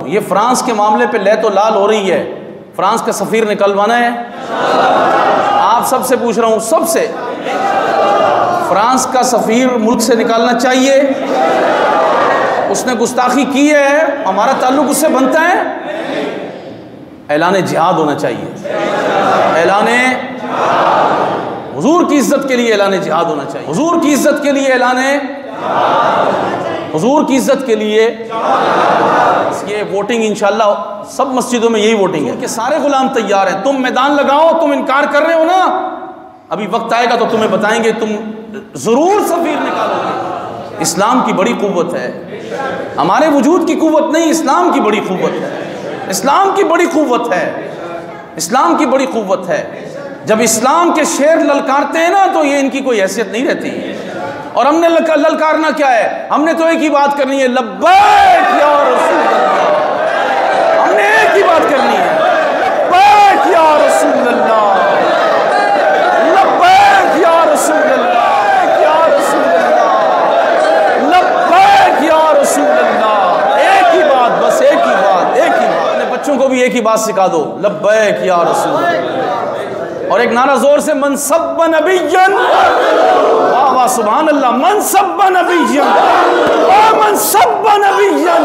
یہ فرانس کے معاملے پہ لے تو لال ہو رہی ہے، فرانس کا سفیر نکلوانا ہے؟ آپ سب سے پوچھ رہا ہوں، سب سے، فرانس کا سفیر ملک سے نکالنا چاہیے؟ اس نے گستاخی کی ہے، ہمارا تعلق اس سے بنتا ہے؟ اعلان جہاد ہونا چاہیے، اعلان حضور کی عزت کے لیے اعلان جہاد ہونا چاہیے، حضور کی عزت کے لیے اعلان، حضور کی عزت کے لیے یہ ووٹنگ انشاءاللہ سب مسجدوں میں یہی ووٹنگ ہے کہ سارے غلام تیار ہیں، تم میدان لگاؤ، تم انکار کر رہے ہو نا، ابھی وقت آئے گا تو تمہیں بتائیں گے، تم ضرور سفیر نکالو گے۔ اسلام کی بڑی قوت ہے، ہمارے وجود کی قوت نہیں، اسلام کی بڑی قوت ہے، اسلام کی بڑی قوت ہے، اسلام کی بڑی قوت ہے۔ جب اسلام کے شیر للکارتے ہیں نا تو یہ ان کی کوئی حیثیت نہیں رہتی، اور ہم نے للکارنا کیا ہے؟ ہم نے تو ایک ہی بات کرنی ہے، لبیک یا رسول اللہ، ہم نے ایک ہی بات کرنی ہے، لبیک یا رسول اللہ، لبیک یا رسول اللہ، یا رسول اللہ، لبیک یا رسول اللہ، ایک ہی بات، بس ایک ہی بات، ایک ہی بات۔ اپنے بچوں کو بھی ایک ہی بات سکھا دو، لبیک یا رسول اللہ، اور ایک نعرہ زور سے، من سب نبیًا، واہ واہ سبحان اللہ، من سب نبیًا، من سب نبیًا